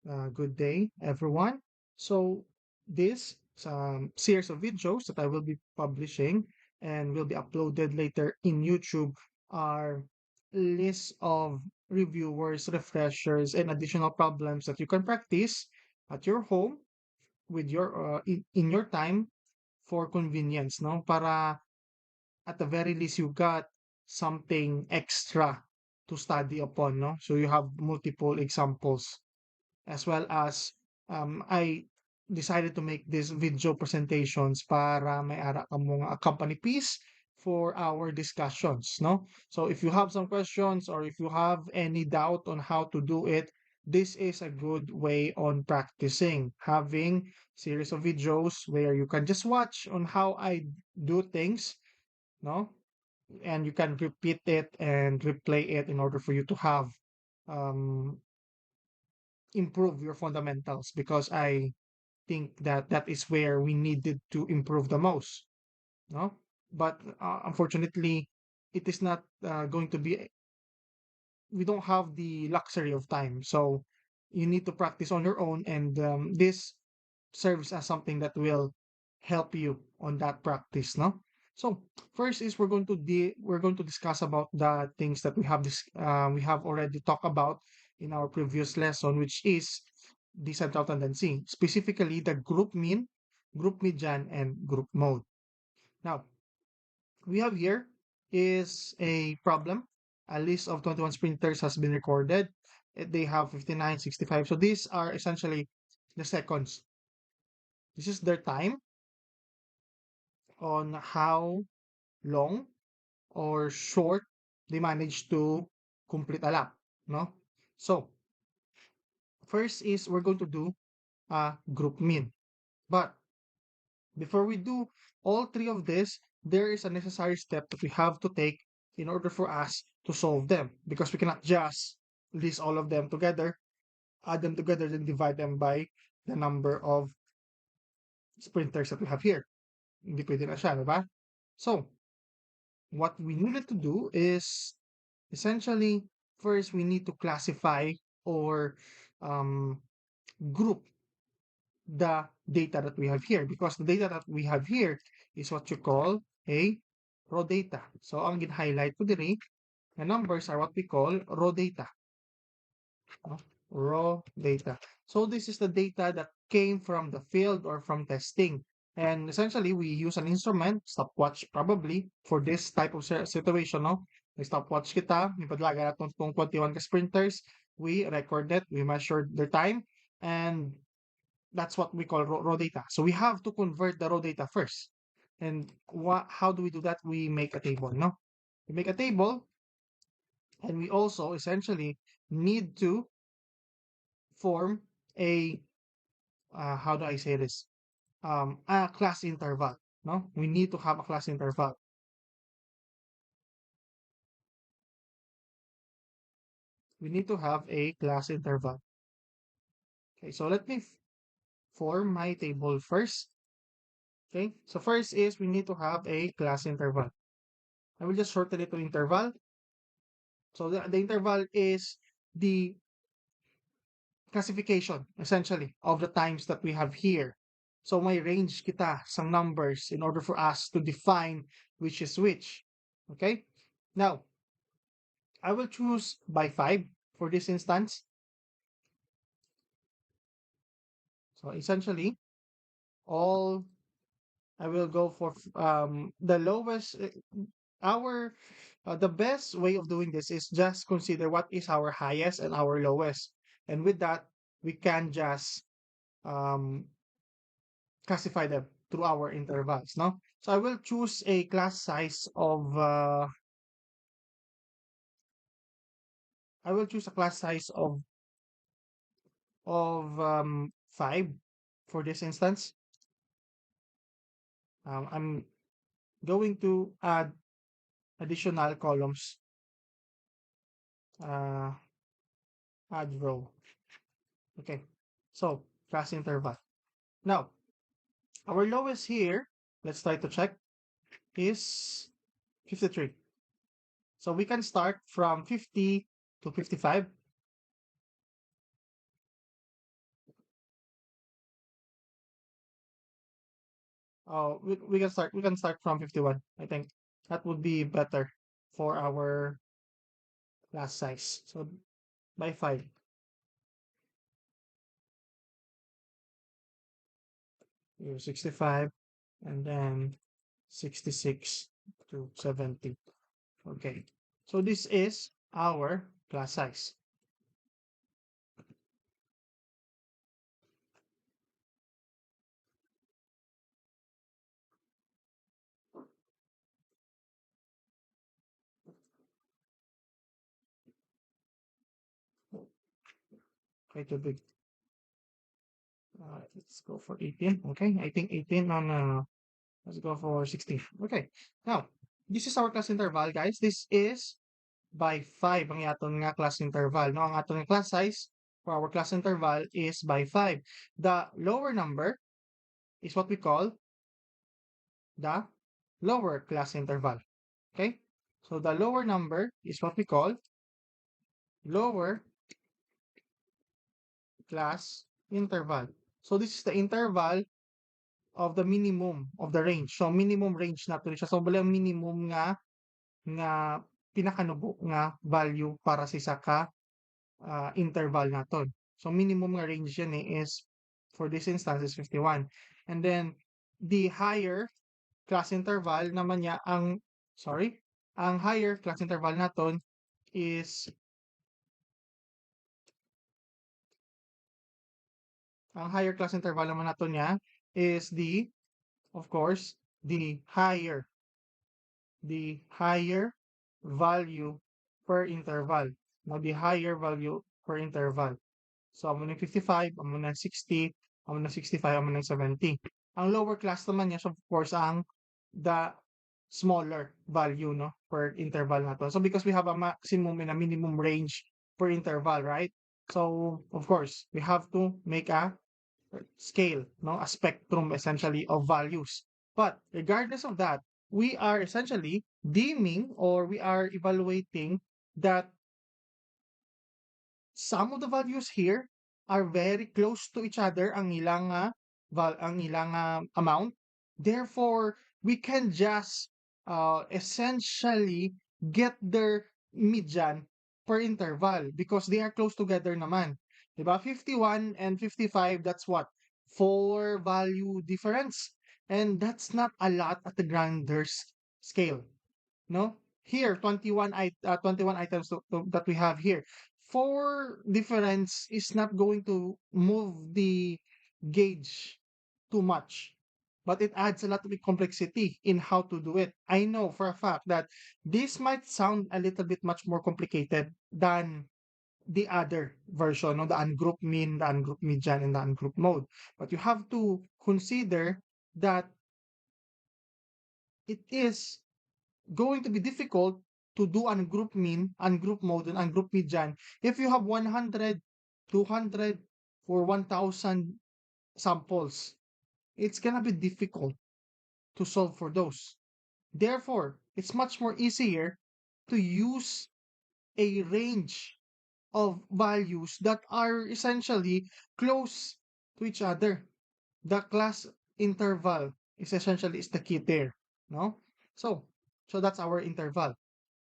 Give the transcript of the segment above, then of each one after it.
Good day, everyone. So, this series of videos that I will be publishing and will be uploaded later in YouTube are lists of reviewers, refreshers, and additional problems that you can practice at your home with in your time for convenience, no? Para at the very least you got something extra to study upon, no? So you have multiple examples as well as I decided to make these video presentations para may ara ka mong company piece for our discussions, no? So if you have some questions or if you have any doubt on how to do it, this is a good way on practicing, having series of videos where you can just watch on how I do things, no? And you can repeat it and replay it in order for you to have um improve your fundamentals because I think that that is where we needed to improve the most, no? But unfortunately, it is not going to be. We don't have the luxury of time, so you need to practice on your own, and this serves as something that will help you on that practice, no? So first is we're going to discuss about the things that we have already talked about in our previous lesson, which is the central tendency, specifically the group mean, group median, and group mode. Now we have here is a problem. A list of 21 sprinters has been recorded. They have 59, 65. So these are essentially the seconds. This is their time on how long or short they manage to complete a lap, no? So first is we're going to do a group mean. But before we do all three of this, there is a necessary step that we have to take in order for us to solve them because we cannot just list all of them together, add them together, then divide them by the number of sprinters that we have here. Hindi pwede na siya, di ba? So, what we needed to do is essentially first we need to classify or um, group the data that we have here because the data that we have here is what you call a raw data. So ang gin-highlight ko diri na numbers are what we call raw data. No? Raw data. So this is the data that came from the field or from testing. And essentially, we use an instrument, stopwatch probably, for this type of situation, no? May stopwatch kita, may padlaga na itong 21 ka sprinters, we record it, we measured their time, and that's what we call raw data. So we have to convert the raw data first. And how do we do that? We make a table, no? We make a table, and we also essentially need to form a how do I say this? A class interval. No, we need to have a class interval. We need to have a class interval. Okay, so let me form my table first. Okay, so first is we need to have a class interval. I will just shorten it to interval. So the interval is the classification essentially of the times that we have here. So may range kita some numbers in order for us to define which is which. Okay? Now, I will choose by 5 for this instance. So essentially, all I will go for the lowest our the best way of doing this is just consider what is our highest and our lowest. And with that, we can just um classify them through our intervals, no? So I will choose a class size of I will choose a class size of 5 for this instance. I'm going to add additional columns. Uh, Add row. Okay. So class interval. Now our lowest here. Let's try to check is 53. So we can start from 50 to 55. Oh, we can start from 51. I think that would be better for our class size. So by 5, 65, and then 66 to 70. Okay. So this is our class size. Quite a big. Let's go for 18. Okay. I think 18 on let's go for 16. Okay. Now, this is our class interval, guys. This is by 5 ang aton nga class interval. No, ang aton nga class size for our class interval is by 5. The lower number is what we call the lower class interval. Okay? So the lower number is what we call lower class interval. So this is the interval of the minimum of the range. So minimum range nato siya. So bali ang minimum nga pinakanubo nga value para sa isa ka interval naton. So minimum nga range yan is for this instance is 51. And then the higher class interval naman niya ang higher class interval naton is ang higher class interval naman naton niya is of course the higher value per interval. Now the higher value per interval. So, amo ng 55, amo ng 60, amo ng 65, amo ng 70. Ang lower class naman niya, so of course, ang the smaller value, no, per interval na to. So, because we have a maximum and a minimum range per interval, right? So, of course, we have to make a scale, no, a spectrum essentially of values. But regardless of that, we are essentially deeming or we are evaluating that some of the values here are very close to each other ang ilang amount. Therefore, we can just essentially get their median per interval because they are close together naman. Diba? 51 and 55, that's what? 4 value difference. And that's not a lot at the grander scale. No? Here, 21 items that we have here. Four difference is not going to move the gauge too much, but it adds a lot of complexity in how to do it. I know for a fact that this might sound a little bit much more complicated than the other version, no? The ungroup mean, the ungroup median, and the ungroup mode. But you have to consider that it is going to be difficult to do ungroup mean, ungroup mode, and ungroup median if you have 100, 200, or 1,000 samples. It's gonna be difficult to solve for those. Therefore, it's much more easier to use a range of values that are essentially close to each other. The class interval is essentially is the key there, no? So, so that's our interval.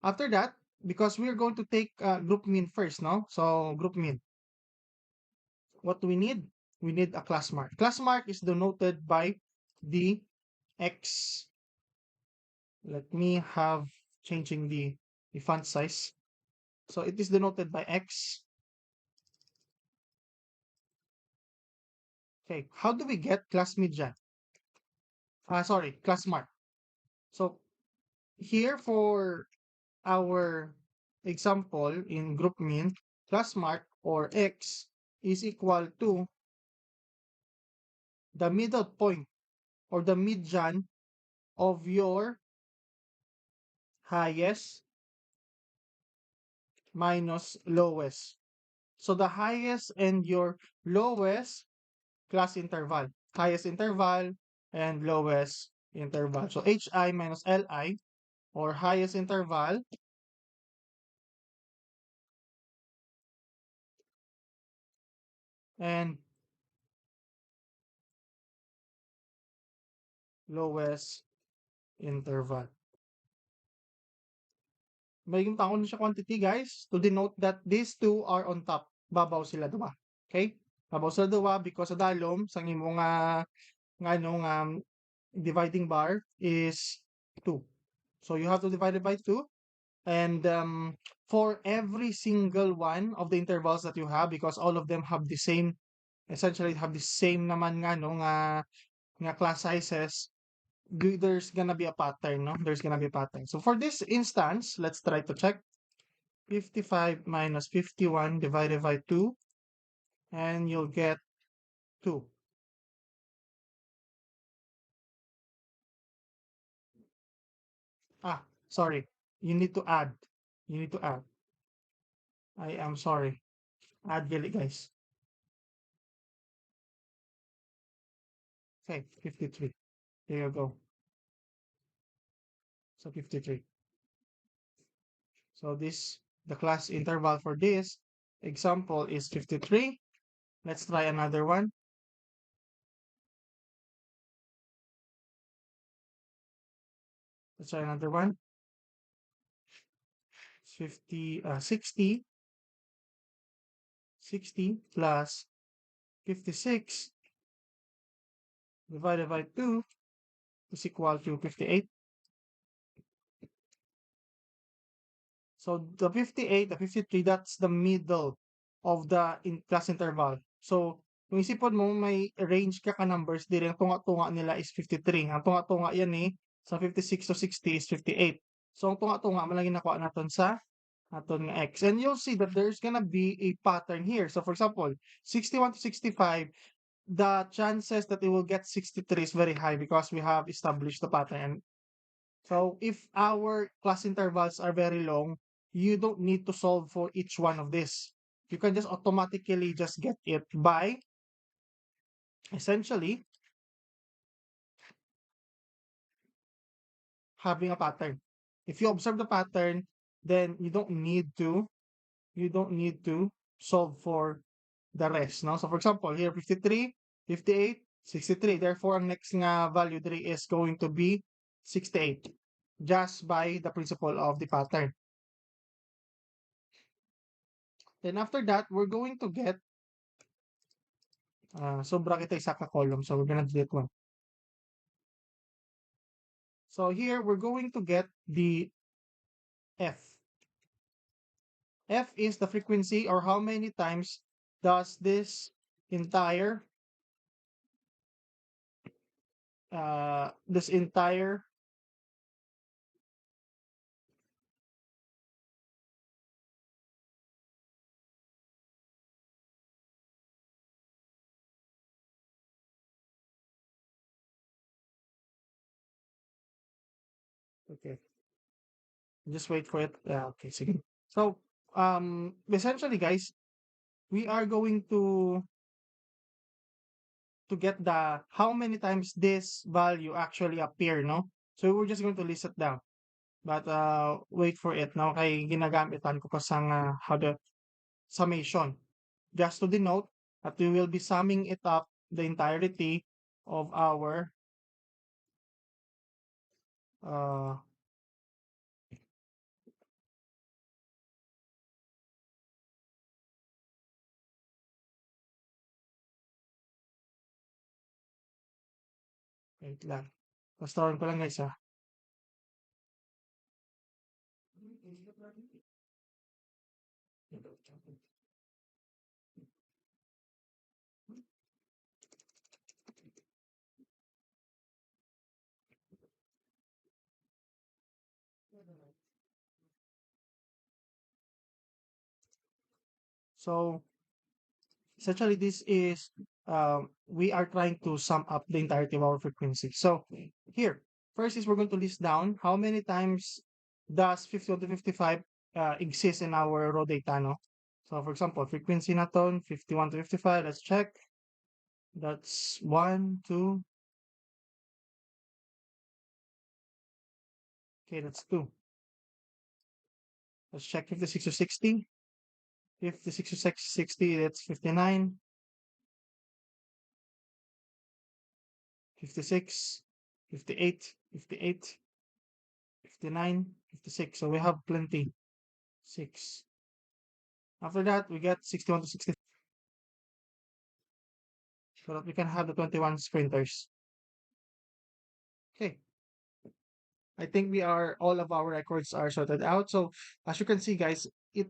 After that, because we're going to take group mean first, no? So group mean. What do we need? We need a class mark. Class mark is denoted by the X. Let me have changing the font size. So it is denoted by X. Okay, how do we get class median? Sorry, class mark. So here for our example in group mean, class mark or X is equal to the middle point or the median of your highest minus lowest. So the highest and your lowest class interval. Highest interval and lowest interval. So HI minus LI or highest interval and lowest interval. May yung taon siya quantity guys to denote that these two are on top. Babaw sila duwa. Okay? Babaw sila duwa because sa dalom sa imong nga nung dividing bar is 2. So you have to divide it by 2. And for every single one of the intervals that you have, because all of them have the same, essentially have the same naman nga no nga class sizes, there's gonna be a pattern, no? There's gonna be a pattern. So for this instance, let's try to check 55 minus 51 divided by 2, and you'll get 2. Ah, sorry. You need to add. You need to add. I am sorry. Add dili, guys. Okay, 53. There you go. So 53. So the class interval for this example is 53. Let's try another one. Let's try another one. 60 plus 56 divided by 2 is equal to 58. So the 58, the 53, that's the middle of the class interval. So kung isipon mo may range ka numbers dire ang tunga-tunga nila is 53. Ang tunga-tunga yan sa 56 to 60 is 58. So ang tunga-tunga man lang nakuha naton sa aton nga x. And you'll see that there's gonna be a pattern here. So for example, 61 to 65, the chances that it will get 63 is very high because we have established the pattern. So if our class intervals are very long, you don't need to solve for each one of this. You can just automatically just get it by essentially having a pattern. If you observe the pattern, then you don't need to solve for the rest. No? So for example, here 53, 58, 63. Therefore, ang next nga value 3 is going to be 68 just by the principle of the pattern. Then after that, we're going to get sobra kita isa ka column. So we're gonna delete one. So here we're going to get the F. F is the frequency or how many times does this entire okay. Just wait for it. Okay, sige. So essentially guys, we are going to get the how many times this value actually appear, no? So we're just going to list it down. But wait for it, no? Kay ginagamitan ko kasang how the summation. Just to denote that we will be summing it up the entirety of our uh, wait lang. Pastorin ko lang guys ha. So essentially this is we are trying to sum up the entirety of our frequency. So here, first is we're going to list down how many times does 51 to 55 exist in our raw data, no? So for example, frequency naton 51 to 55, let's check. That's 1, 2. Okay, that's 2. Let's check 56 to 60. 56 to 60, that's 59. 56, 58, 58, 59, 56. So we have plenty. 6. After that, we get 61 to 60 so that we can have the 21 sprinters. Okay. I think we are all of our records are sorted out. So as you can see, guys, it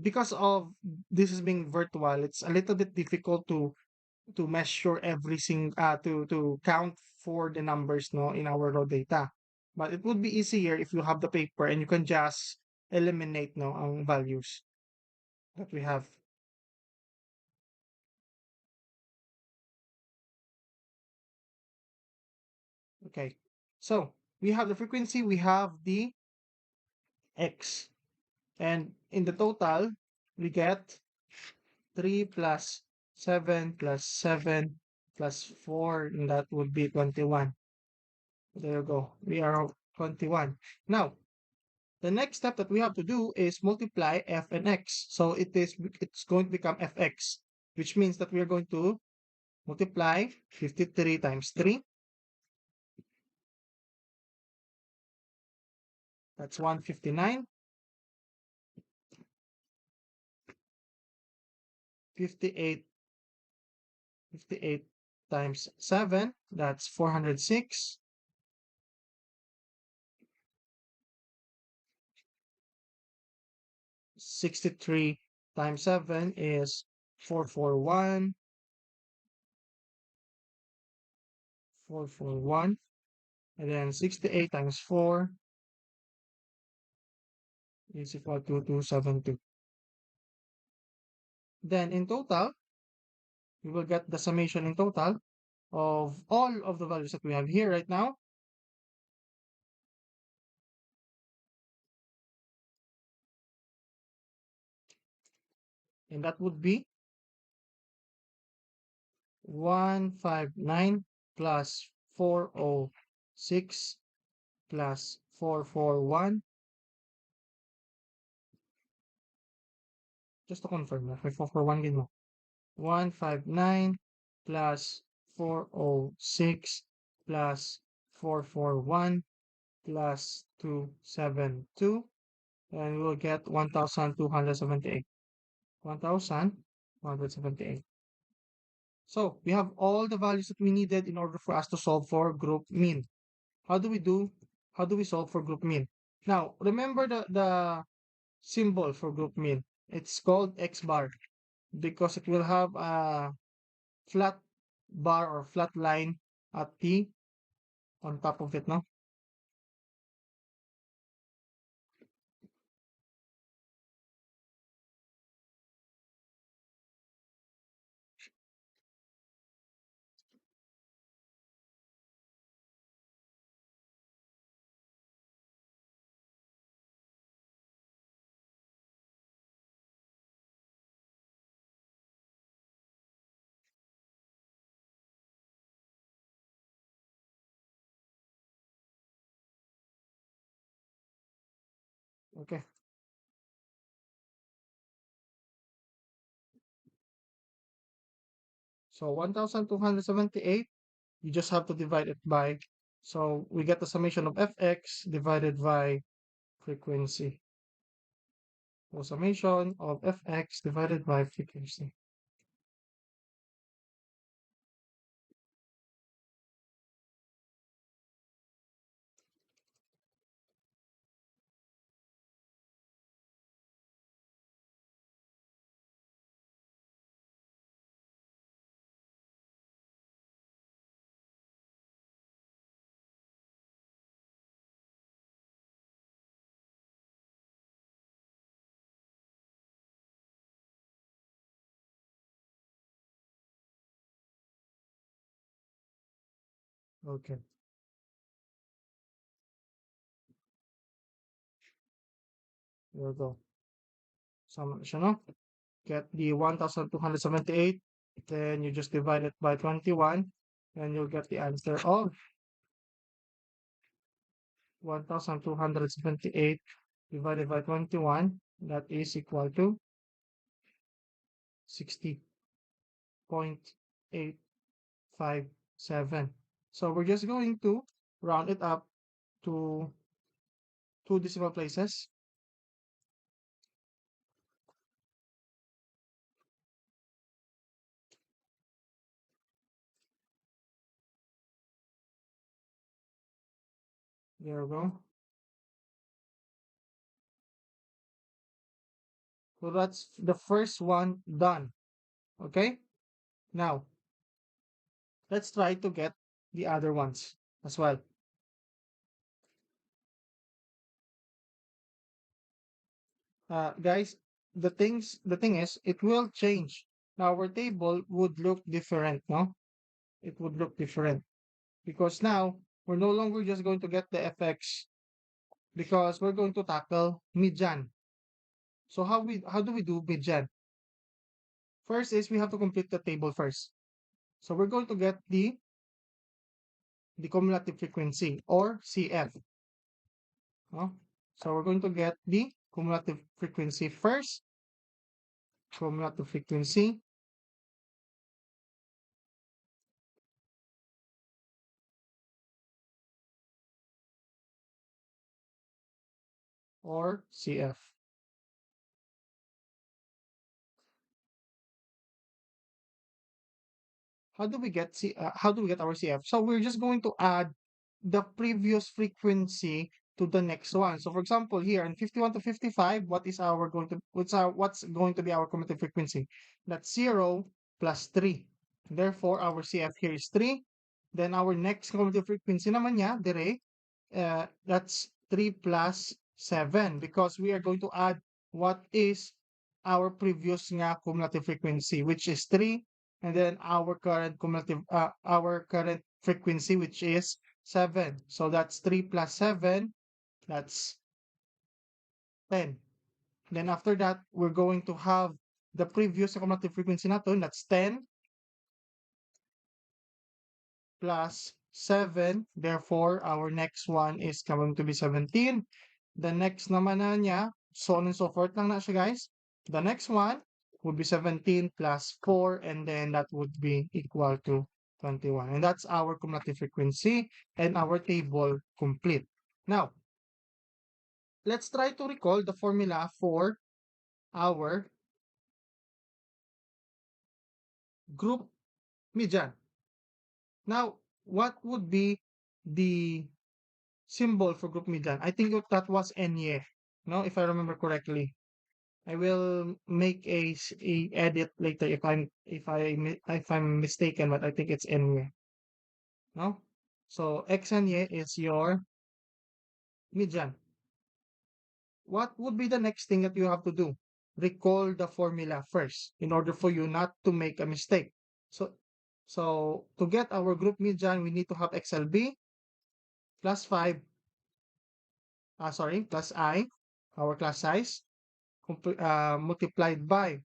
because of this is being virtual, it's a little bit difficult to measure every to count for the numbers no in our raw data. But it would be easier if you have the paper and you can just eliminate no ang values that we have. Okay. So we have the frequency, we have the x, and in the total we get 3 plus 7 plus 7 plus 4, and that would be 21. There you go. We are 21. Now, the next step that we have to do is multiply f and x. So it's going to become fx, which means that we are going to multiply 53 times 3. That's 159. 58, 58 times 7. That's 406. 63 times 7 is 441. 441. And then 68 times 4 is equal to 272. Then in total, we will get the summation in total of all of the values that we have here right now. And that would be 159 plus 406 plus 441. Just to confirm, may 441 din mo. 159 plus 406 plus 441 plus 272, and we will get 1,278. 1,278. So we have all the values that we needed in order for us to solve for group mean. How do we do? How do we solve for group mean? Now, remember the symbol for group mean. It's called X bar because it will have a flat bar or flat line at the on top of it, no? Okay. So 1,278, you just have to divide it by, so we get the summation of fx divided by frequency. So summation of fx divided by frequency. Okay, there we go. Summation, no? Get the 1,278, then you just divide it by 21, and you'll get the answer of 1,278 divided by 21. That is equal to 60.857. So we're just going to round it up to two decimal places. There we go. So that's the first one done. Okay. Now let's try to get the other ones as well. Guys, the thing is, it will change. Now our table would look different, no? It would look different because now we're no longer just going to get the FX because we're going to tackle median. So how do we do median? First is we have to complete the table first. So we're going to get the cumulative frequency or CF. No? So we're going to get the cumulative frequency first. Cumulative frequency or CF. How do we get our CF? So we're just going to add the previous frequency to the next one. So for example, here in 51 to 55, what's going to be our cumulative frequency? That's 0 plus 3. Therefore, our CF here is 3. Then our next cumulative frequency naman niya, dire, that's 3 plus 7 because we are going to add what is our previous nga cumulative frequency, which is 3, and then our current frequency, which is 7. So that's 3 plus 7, that's 10. Then after that, we're going to have the previous cumulative frequency natin, that's 10 plus 7. Therefore, our next one is going to be 17. The next naman na niya, so on and so forth lang na siya, guys. The next one would be 17 plus 4, and then that would be equal to 21. And that's our cumulative frequency and our table complete. Now, let's try to recall the formula for our group median. Now, what would be the symbol for group median? I think that was Enye, no, if I remember correctly. I will make a edit later if I'm mistaken, but I think it's Enye, no? So X and Y is your median. What would be the next thing that you have to do? Recall the formula first in order for you not to make a mistake. So so to get our group median, we need to have XLB plus 5, plus I, our class size, multiplied by,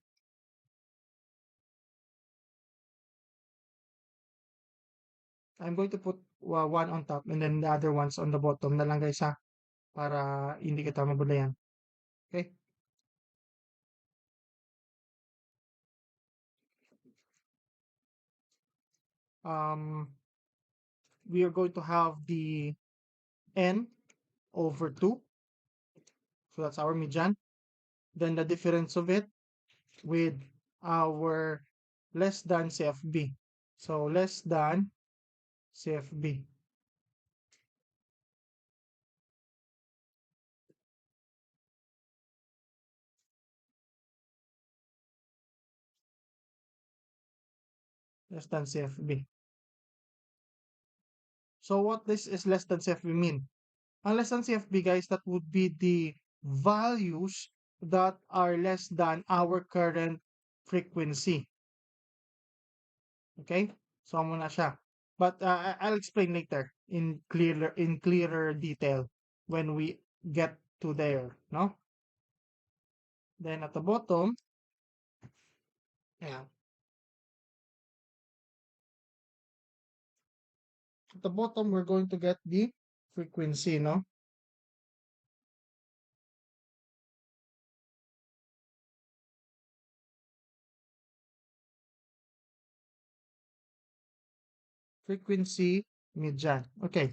I'm going to put 1 on top and then the other ones on the bottom na lang guys ha, para hindi kita mabulayan. Okay? Um, we are going to have the n over 2. So that's our median. Then the difference of it with our less than CFB. So less than CFB. Less than CFB. So what this is less than CFB mean? Ang less than CFB, guys, that would be the values that are less than our current frequency. Okay? So amo na siya. But I'll explain later in clearer detail when we get to there, no? Then at the bottom, yeah, at the bottom we're going to get the frequency, no? Frequency median. Okay.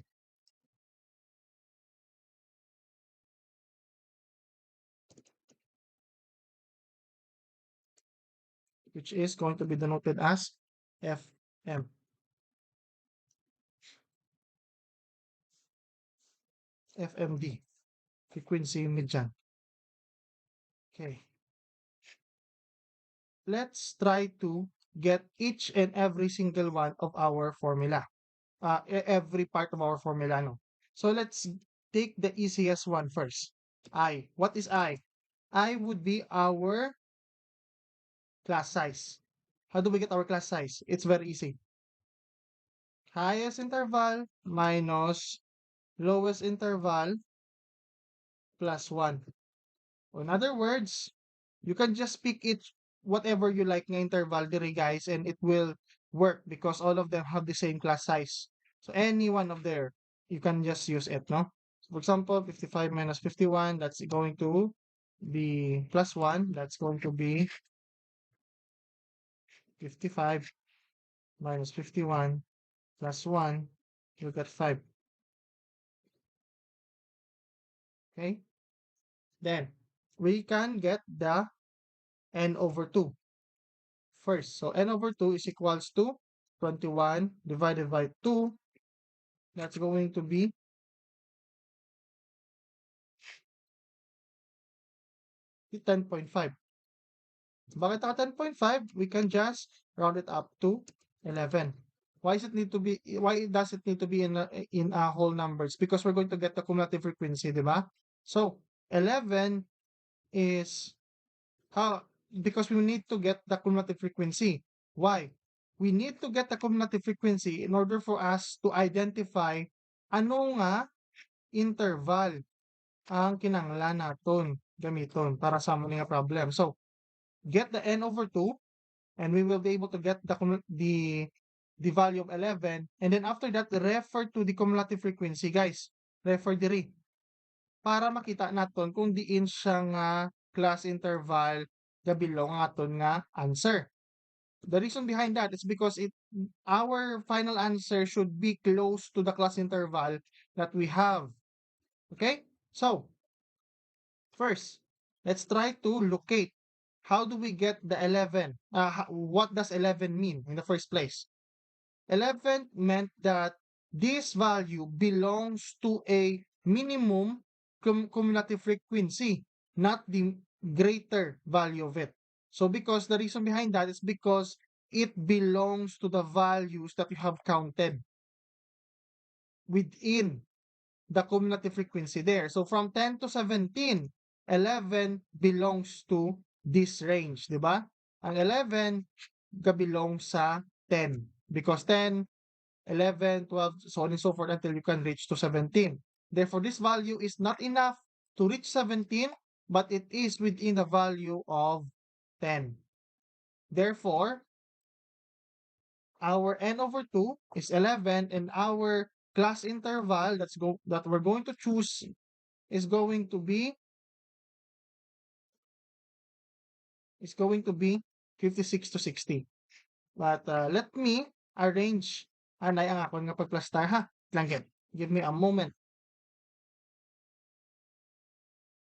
which is going to be denoted as FM. FMD, frequency median. Okay, let's try to get each and every single one of our formula. Every part of our formula, no? So let's take the easiest one first. I. What is I? I would be our class size. How do we get our class size? It's very easy. Highest interval minus lowest interval plus 1. In other words, you can just pick it whatever you like na interval diri guys and it will work because all of them have the same class size. So any one of there, you can just use it, no? So for example, 55 minus 51, that's going to be plus 1. That's going to be 55 minus 51 plus 1. You get 5. Okay? Then, we can get the n over 2 first. So n over 2 is equals to 21 divided by 2. That's going to be 10.5. Bakit ako 10.5? We can just round it up to 11. Why does it need to be in whole numbers? Because we're going to get the cumulative frequency, di ba? So 11 is how, because we need to get the cumulative frequency. Why? We need to get the cumulative frequency in order for us to identify ano nga interval ang kinahanglan naton gamiton para sa mga problem. So, get the n over 2 and we will be able to get the value of 11, and then after that refer to the cumulative frequency guys. Refer diri para makita naton kung diin siya nga class interval nga belong aton nga answer. The reason behind that is because our final answer should be close to the class interval that we have. Okay? So, first, let's try to locate. How do we get the 11? What does 11 mean in the first place? 11 meant that this value belongs to a minimum cumulative frequency, not the greater value of it. So because the reason behind that is because it belongs to the values that you have counted within the cumulative frequency there. So from 10 to 17, 11 belongs to this range, di ba? Ang 11 belongs sa 10 because 10, 11, 12, so on and so forth until you can reach to 17. Therefore, this value is not enough to reach 17, but it is within the value of 10. Therefore, our n over 2 is 11 and our class interval that we're going to choose is going to be 56 to 60. But let me arrange anay ang akon nga pagplastar ha. Langgit. Give me a moment.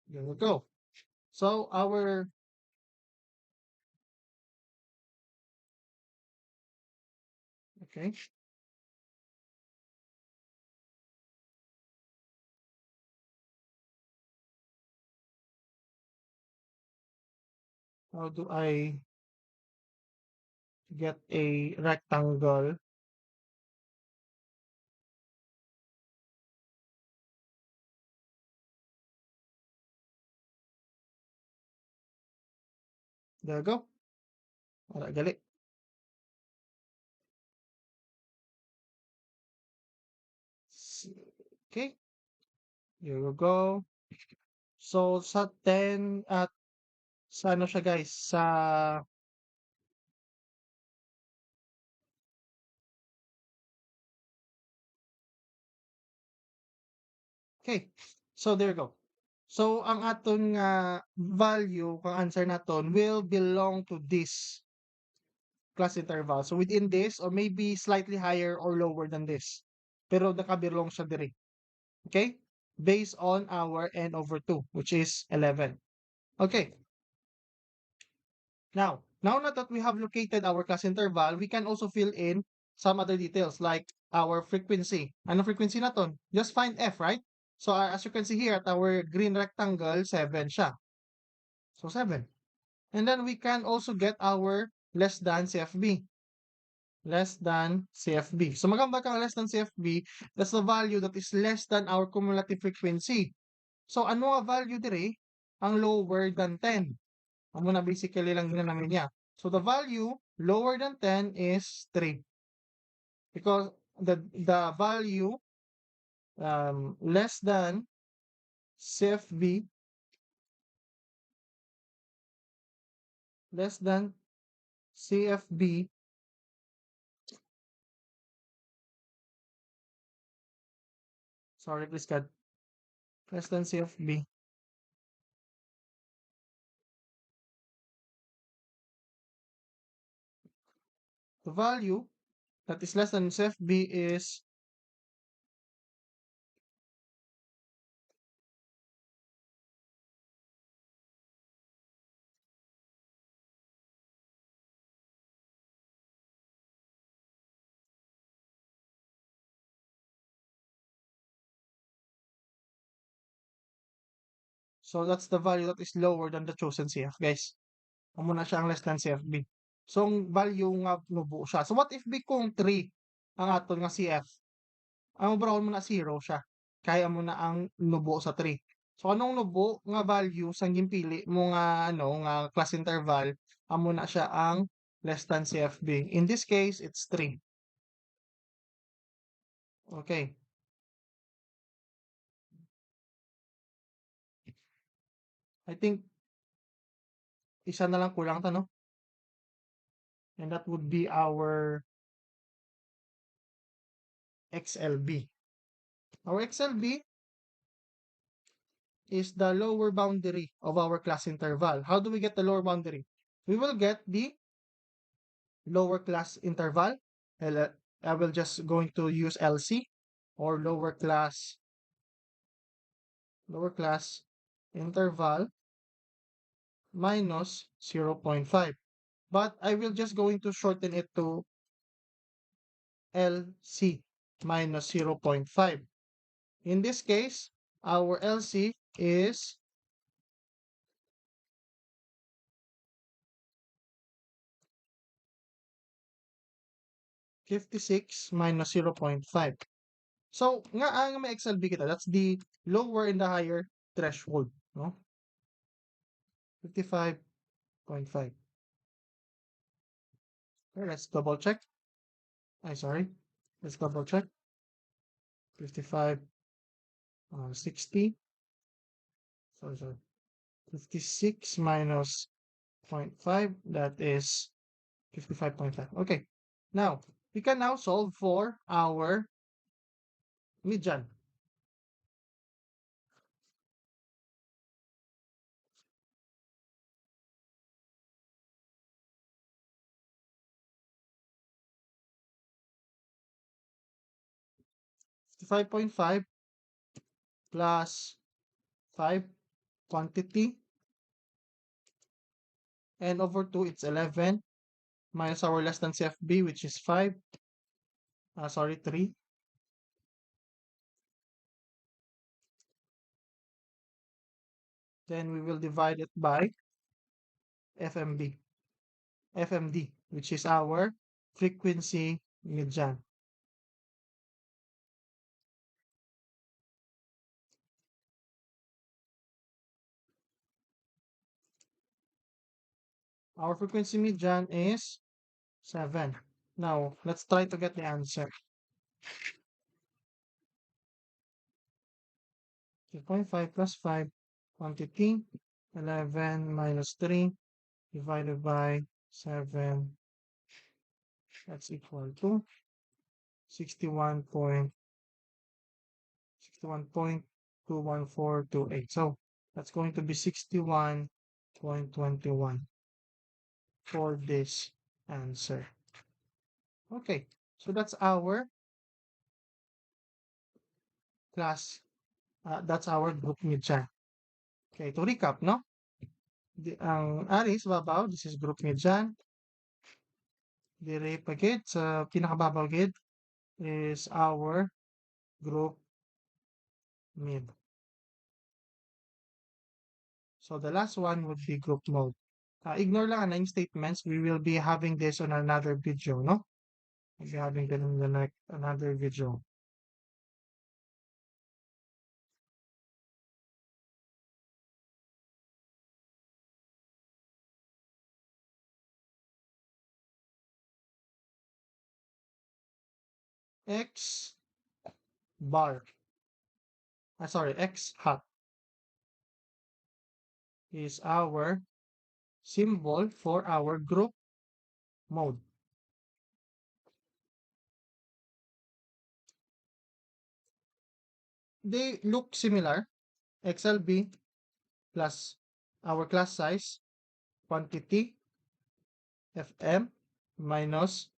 There we go. So okay. How do I get a rectangle? There we go. Wala gali. Okay. Here we go. So sa 10 at sa ano siya guys, sa okay. So there you go. So ang aton nga value, kung answer naton will belong to this class interval. So within this or maybe slightly higher or lower than this. Pero nakabelong siya diri. Okay? Based on our n over 2, which is 11. Okay. Now, Now that we have located our class interval, we can also fill in some other details like our frequency. Ano frequency na to? Just find f, right? So as you can see here at our green rectangle, 7 siya. So 7. And then we can also get our less than CFB. Less than CFB. So magamba kang less than CFB, that's the value that is less than our cumulative frequency. So ano nga value dire? Ang lower than 10. Amo na basically lang ginanangin niya. So the value lower than 10 is 3. Because the value less than CFB, less than CFB, sorry please God, less than CFB, the value that is less than CFB is so that's the value that is lower than the chosen CF, guys. Amo na siya ang less than CFB. So ang value nga nubo siya. So what if be kung 3 ang aton nga CF? Ang brown mo na 0 siya. Kaya mo na ang nubo sa 3. So anong nubo nga value sa gimpili mo nga ano nga class interval amo na siya ang less than CFB. In this case, it's 3. Okay. I think isa na lang kulang ta, no? And that would be our XLB. Our XLB is the lower boundary of our class interval. How do we get the lower boundary? We will get the lower class interval. I will just going to use LC or lower class interval minus 0.5. But I will just going to shorten it to LC minus 0.5. In this case, our LC is 56 minus 0.5. So, nga ang may XLB kita, that's the lower and the higher threshold, no? 55.5. Okay, let's double check. Sorry. Let's double check. 55, 60. Sorry. 56 minus 0.5, that is 55.5. Okay. Now, we can now solve for our median. 55.5 plus 5 quantity and over 2 it's 11 minus our less than CFB which is 5 sorry 3, then we will divide it by FMD which is our frequency median. Our frequency median is 7. Now let's try to get the answer. 2.5 plus 5 quantity 11 minus 3 divided by 7, that's equal to 61.21428. So that's going to be 61.21 for this answer. Okay, so that's our class. That's our group median. Okay, to recap, no? Ang ari sa babaw, this is group mid dyan. Dire pagid sa pinakababaw gid is our group mid. So the last one would be group mode. Ignore lang ang statements. We will be having this on another video, no? We'll be having them in the next another video. X bar, sorry, X hat is our symbol for our group mode. They look similar. XLB plus our class size, quantity, FM minus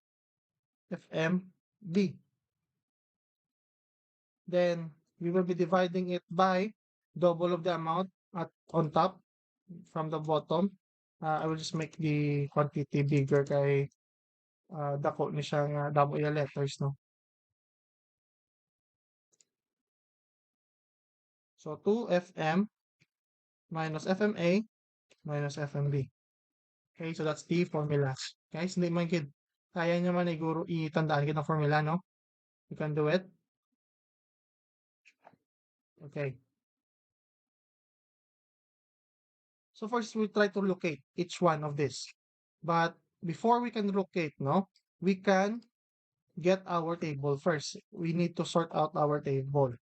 FMB. Then we will be dividing it by double of the amount at on top from the bottom. I will just make the quantity bigger kay dako ni siya nga damo iya letters, no? So 2FM minus FMA minus FMB. Okay, so that's the formula. Guys, hindi man gid. Kaya nyo man iguro itandaan gid ang formula, no? You can do it. Okay. So first we try to locate each one of this. But before we can locate, no, we can get our table first. We need to sort out our table.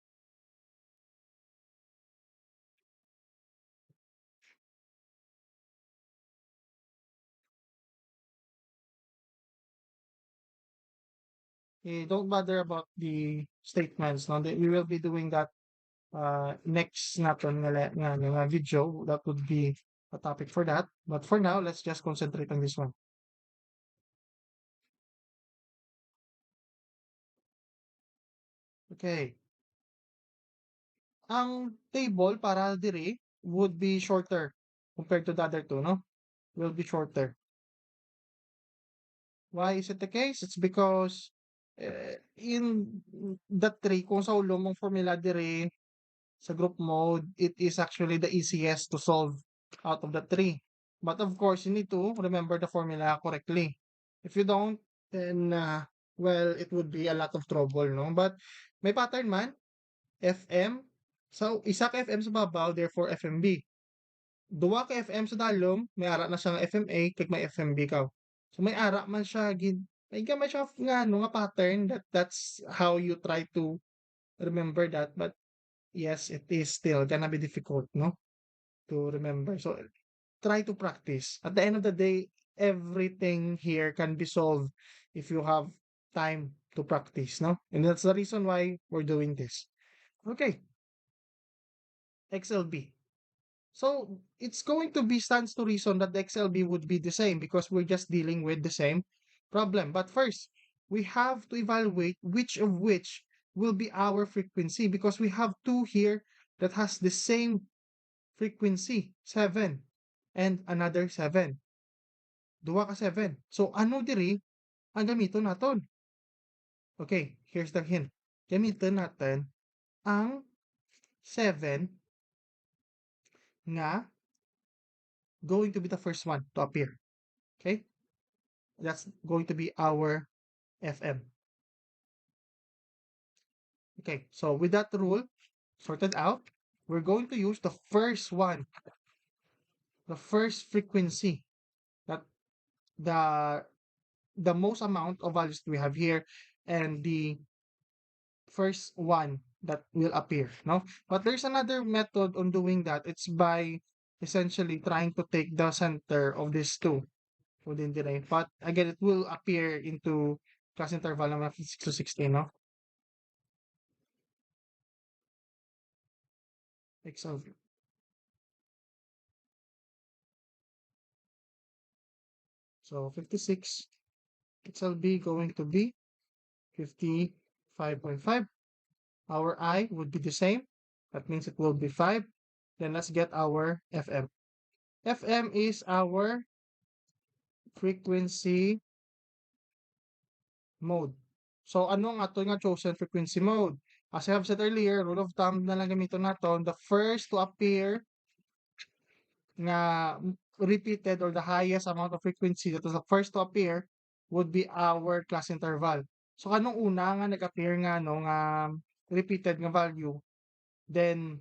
Don't bother about the statements. No? We will be doing that next natin nga video. That would be a topic for that. But for now, let's just concentrate on this one. Okay. Ang table para dire would be shorter compared to the other two, no? Will be shorter. Why is it the case? It's because in the tree, kung sa ulo mong formula dire sa group mode, it is actually the easiest to solve out of the three. But of course, you need to remember the formula correctly. If you don't, then, well, it would be a lot of trouble, no? But may pattern man, FM. So, isa ka FM sa babaw, therefore FMB. Duwa ka FM sa dalom, may ara na siya nga FMA, kag may FMB ka. So, may ara man siya, may gamay siya nga, no, nga pattern, that's how you try to remember that. But yes, it is still gonna be difficult, no, to remember. So try to practice. At the end of the day, everything here can be solved if you have time to practice, no? And that's the reason why we're doing this. Okay, XLB. So it's going to be stands to reason that the XLB would be the same because we're just dealing with the same problem. But first, we have to evaluate which will be our frequency because we have two here that has the same frequency, 7, and another 7. Duwa ka 7. So, ano diri ang gamiton naton? Okay, here's the hint. Gamiton natin ang 7 nga going to be the first one to appear. Okay? That's going to be our FM. Okay, so with that rule sorted out, we're going to use the first one, the first frequency that the the most amount of values we have here and the first one that will appear, no? But there's another method on doing that. It's by essentially trying to take the center of these two within the range. But again, it will appear into class interval of 6 to 16, no? Excel. So 56, Excel B going to be 55.5. Our I would be the same. That means it will be 5. Then let's get our FM. FM is our frequency mode. So, ano nga to nga chosen frequency mode? As I have said earlier, rule of thumb na lang gamiton naton, the first to appear nga repeated or the highest amount of frequency that was the first to appear would be our class interval. So, kanong una nga nag-appear nga no nga repeated nga value, then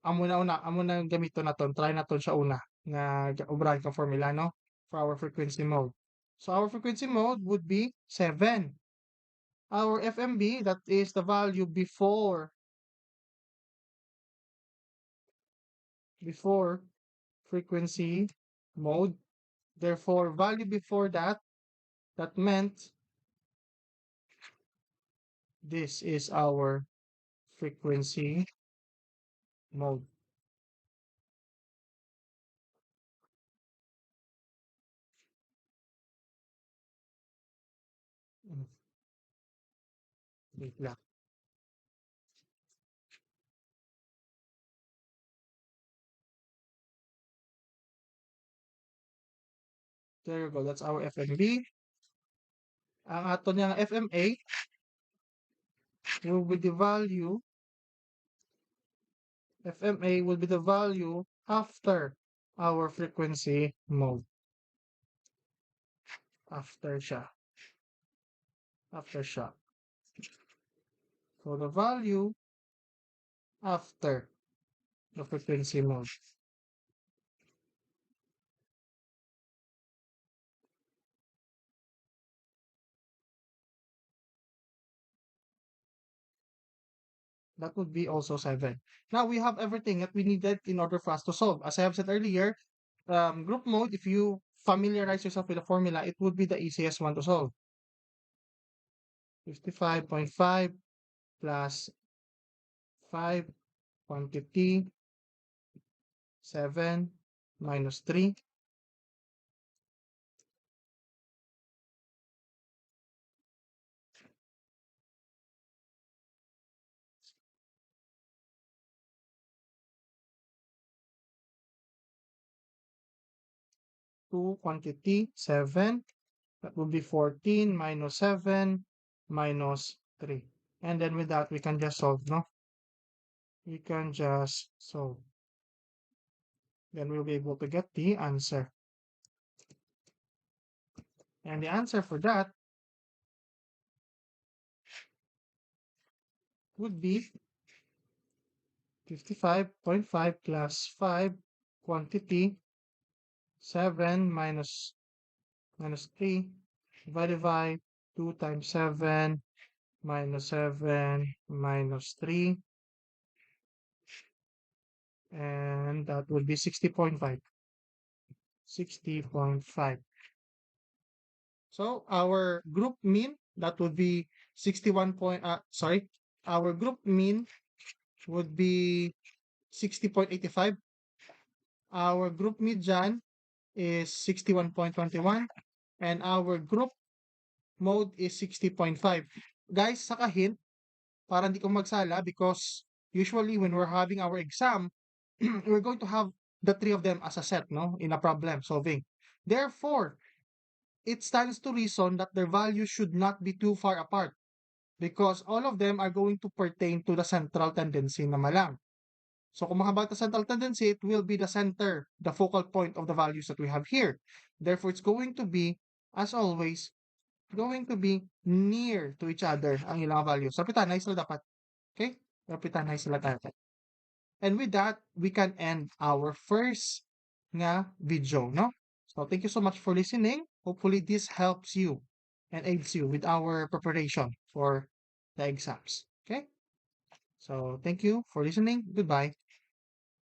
amo na gamiton naton, try naton siya una nga ubrahan ka formula no for our frequency mode. So, our frequency mode would be 7. Our FMB, that is the value before frequency mode. Therefore, value before that, that meant this is our frequency mode. Mm, Wait lang. There you go. That's our FMB. Ang ato niyang FMA will be the value. FMA will be the value after our frequency mode. After siya. After siya. So the value after the frequency mode. That would be also 7. Now we have everything that we needed in order for us to solve. As I have said earlier, group mode, if you familiarize yourself with the formula, it would be the easiest one to solve. 55.5 plus 5 quantity 7 minus 3 2 quantity 7, that would be 14 minus 7 minus 3. And then with that, we can just solve, no? We can just solve. Then we'll be able to get the answer. And the answer for that would be 55.5 plus 5 quantity 7 minus 3 divided by 2 times 7 minus 7 minus 3, and that would be 60.5. 60.5. So our group mean, that would be 61 point, sorry, our group mean would be 60.85. Our group median is 61.21, and our group mode is 60.5. Guys, saka hint, para hindi ko magsala, because usually when we're having our exam, we're going to have the three of them as a set, no, in a problem solving. Therefore, it stands to reason that their values should not be too far apart, because all of them are going to pertain to the central tendency na malang. So kung mahaba the central tendency, it will be the center, the focal point of the values that we have here. Therefore, it's going to be, as always, going to be near to each other ang ilang values. Rapitanay sila dapat. Okay? Rapitanay sila dapat. And with that, we can end our first nga video, no? So thank you so much for listening. Hopefully this helps you and aids you with our preparation for the exams. Okay? So thank you for listening. Goodbye.